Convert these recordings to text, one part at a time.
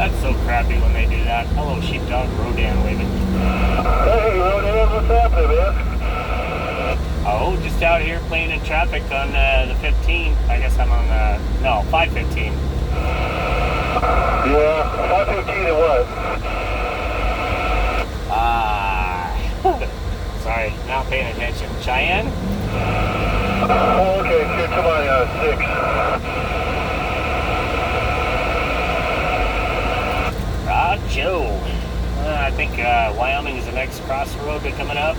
that's so crappy when they do that. Hello, sheepdog. Rodan waving. Hey, Rodan, what's happening, man? Oh, just out here playing in traffic on the 15. I guess I'm on no, 515. Yeah, 515 and what? Sorry, not paying attention. Cheyenne? Oh, okay, here to my 6. Joe. I think Wyoming is the next crossroad coming up.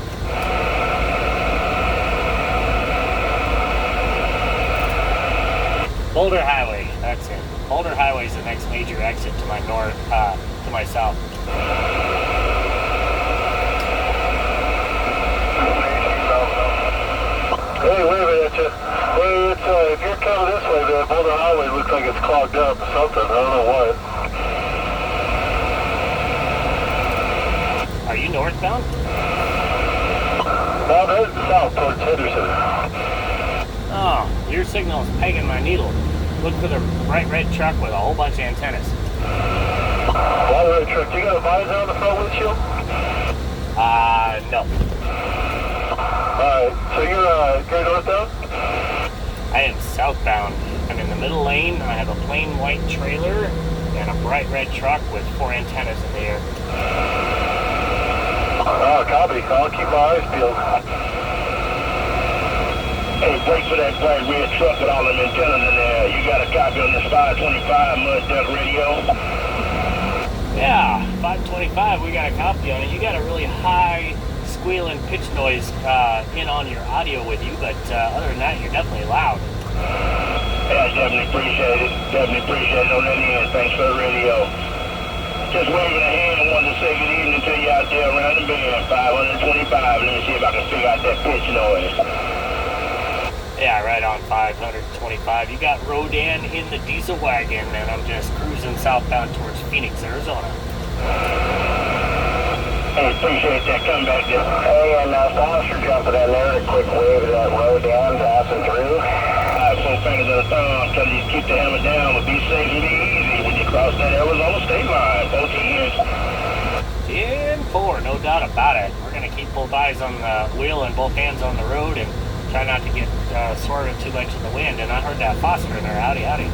Boulder Highway, that's it. Boulder Highway is the next major exit to my north, to my south. Hey, wait a minute. Well, if you're coming this way, the Boulder Highway looks like it's clogged up or something. I don't know what. Are you northbound? No, that is south towards Henderson. Oh, your signal is pegging my needle. Look for the bright red truck with a whole bunch of antennas. Bright red truck. You got a visor on the front windshield? No. Alright, so you're northbound? I am southbound. I'm in the middle lane. I have a plain white trailer and a bright red truck with 4 antennas in the air. Oh, copy. I'll keep my eyes peeled. Hey, wait for that bright red truck with all them antennas in there. You got a copy on this 525 Mud Duck radio? Yeah, 525, we got a copy on it. You got a really high squealing pitch noise in on your audio with you, but other than that, you're definitely loud. Yeah, definitely appreciate it. Definitely appreciate it on that end. Thanks for the radio. Just waving a hand, wanted to say good evening to you out there around the bend. 525. Let me see if I can figure out that pitch noise. Yeah, right on 525. You got Rodan in the diesel wagon, and I'm just cruising southbound towards Phoenix, Arizona. Hey, appreciate that comeback there. Hey, and Foster jumping in there, a quick wave of that Rodan passing through. 4 fingers at a thumb, tell you to keep the hammer down, but be safe and be easy when you cross that Arizona state line. 10-4, no doubt about it. We're going to keep both eyes on the wheel and both hands on the road and try not to get swerving too much in the wind. And I heard that Foster in there. Howdy, howdy.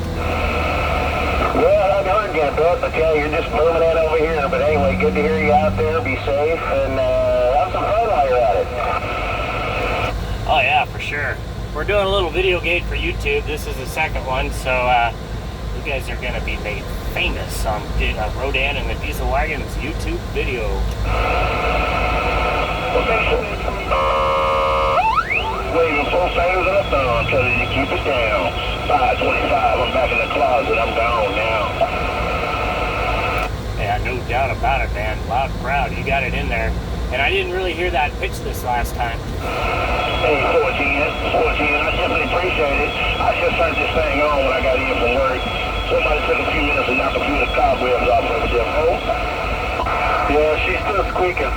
Yeah, I haven't heard you a bit, but yeah, you're just booming in over here. But anyway, good to hear you out there. Be safe and have some fun while you're at it. Oh yeah, for sure. We're doing a little video gate for YouTube. This is the second one, so you guys are going to be made famous on Rodan and the Diesel Wagon's YouTube video. Waving 4 fingers at a thumb, telling you to keep it down. 525, I'm back in the closet, I'm gone now. Yeah, no doubt about it, man. Loud and proud, you got it in there. And I didn't really hear that pitch this last time. Hey, 14, I definitely appreciate it. I just turned this thing on when I got in from work. Somebody took a few minutes and knocked a few of the cobwebs off of it, Yeah, she's still squeaking.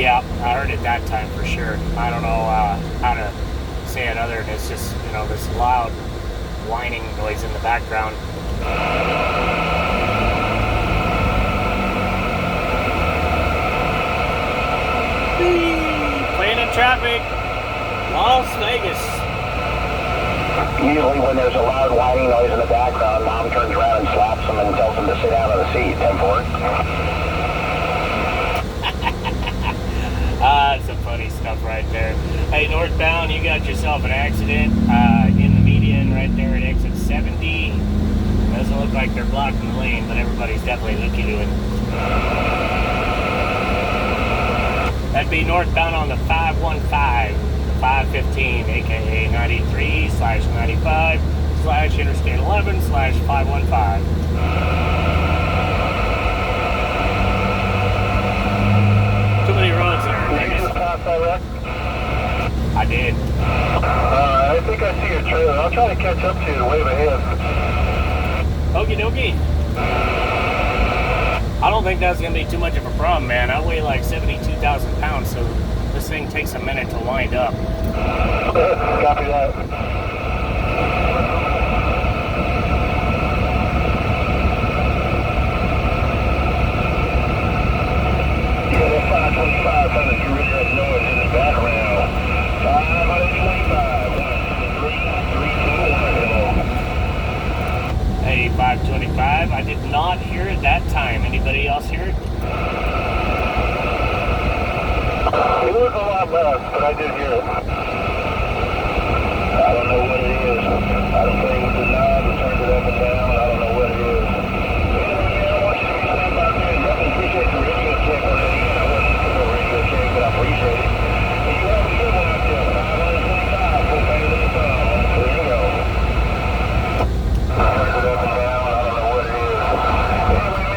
Yeah, I heard it that time for sure. I don't know how to say it other than it's just, you know, this loud whining noise in the background. Playing in traffic, Las Vegas. Usually when there's a loud whining noise in the background, Mom turns around and slaps them and tells them to sit down on the seat. 10-4. That's some funny stuff right there. Hey, northbound, you got yourself an accident in the median right there at exit 70. Doesn't look like they're blocking the lane, but everybody's definitely looking to it. That'd be northbound on the 515, the 515, aka 93/95/Interstate 11/515. Too many roads there. Did you just pass that wreck? I did. I think I see your trailer. I'll try to catch up to you to wave ahead. Okie dokie. I don't think that's going to be too much of a problem, man. I weigh like 72,000 pounds, so this thing takes a minute to wind up. Copy that. I did not hear it that time. Anybody else hear it? It was a lot less, but I did hear it. I don't know what it is. I don't play with the knob and turns it up and down. I don't know what it is. Anyway, man, I want you to be safe out there. Definitely appreciate the radio check on that again. I wasn't looking for a radio check, but I appreciate it. And you have a good one out there. 525. Full finger to the thumb. There you go. Turns it up and down. I don't know what it is.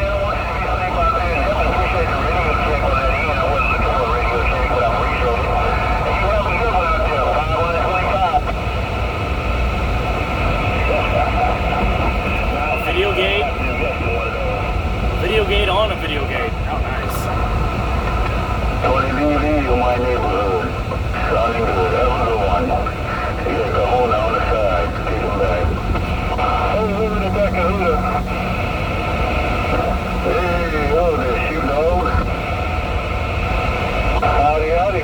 Anyway, man, I want you to be safe out there. Definitely appreciate the radio check on that again. I wasn't looking for a radio check, but I appreciate it. And you have a good one out there. 525. Video gate. Video gate on a video gate. Oh, nice. 20 DV in my neighborhood. Sounding good. Have a good one. You got Kahuna on the side. Take him back. Oh, we're in the back of Huda. Hey, oh, there, shoot dog. Howdy, howdy.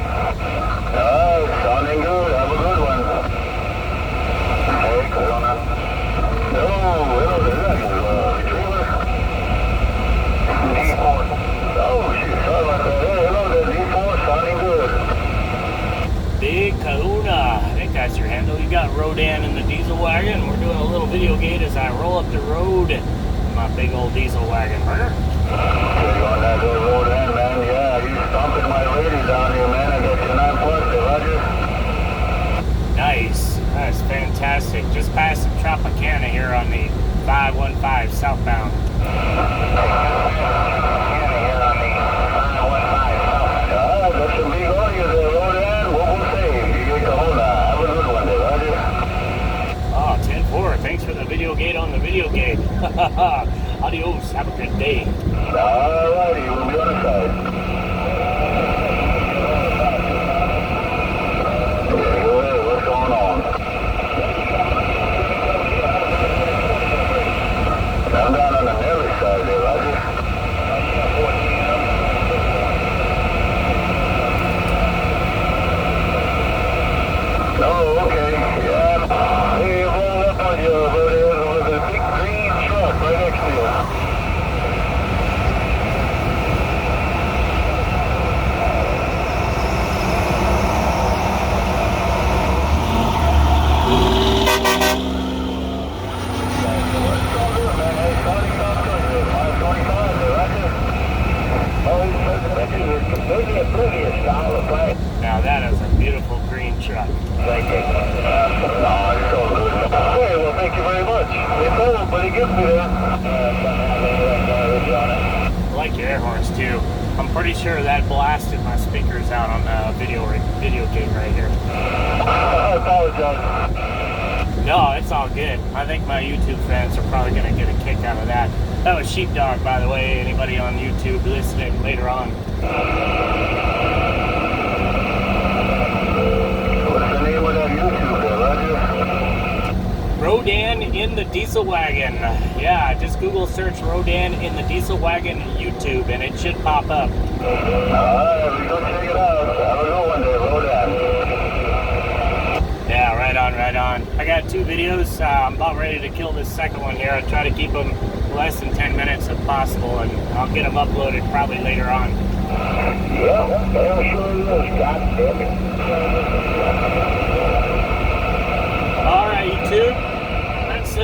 Alright, sounding good. Have a good one. Hey, Kahuna. Hello, there's that retriever. D4. Oh, shoot, sorry about that. Hey, hello there, D4. Sounding good. Big Kahuna. I think that's your handle. You got Rodan in the diesel wagon. We're doing a little video gate as I roll up the road in my big old diesel wagon. Okay, on that good road end, man. Yeah, you stomping my lady down here, man. I got your 9 plus there, Roger. Nice. That's fantastic. Just past the Tropicana here on the 515 southbound. That's some big audio there, road end. What we'll say? You get Kahuna. Have a good one there, Roger. Oh, 10-4. Thanks for the video gate on the video gate. Adios. Have a good day. Alrighty, we'll be on the side. Hey, what's going on? I'm down on the Nelly side there, Roger. Oh, okay. Yeah. Hey, roll up on you over there with a big green truck right next to you. Now that is a beautiful green truck. Thank you. Okay, well, thank you very much. It's old, but he gives me there. I like your air horns too. I'm pretty sure that blasted my speakers out on the video gate right here. I apologize. No, it's all good. I think my YouTube fans are probably going to get a kick out of that. That was Sheepdog, by the way. Anybody on YouTube listening later on. What's the name of that YouTube there, Roger? Rodan in the diesel wagon. Yeah, just Google search Rodan in the diesel wagon YouTube and it should pop up. Alright, we go check it out. Have a good one there, Rodan. Yeah, right on, right on. I got 2 videos. I'm about ready to kill this second one here. I try to keep them less than 10 minutes if possible, and I'll get them uploaded probably later on. Yeah, hell sure is. God damn it. All right, YouTube. That's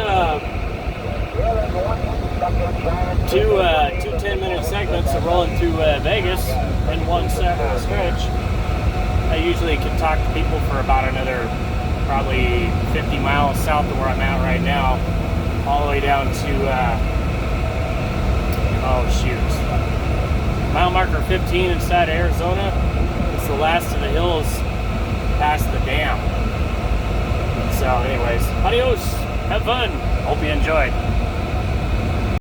two 10-minute segments of rolling through Vegas in one stretch. I usually can talk to people for about another probably 50 miles south of where I'm at right now, all the way down to mile marker 15 inside Arizona. It's the last of the hills past the dam. So anyways, adios, have fun, hope you enjoyed.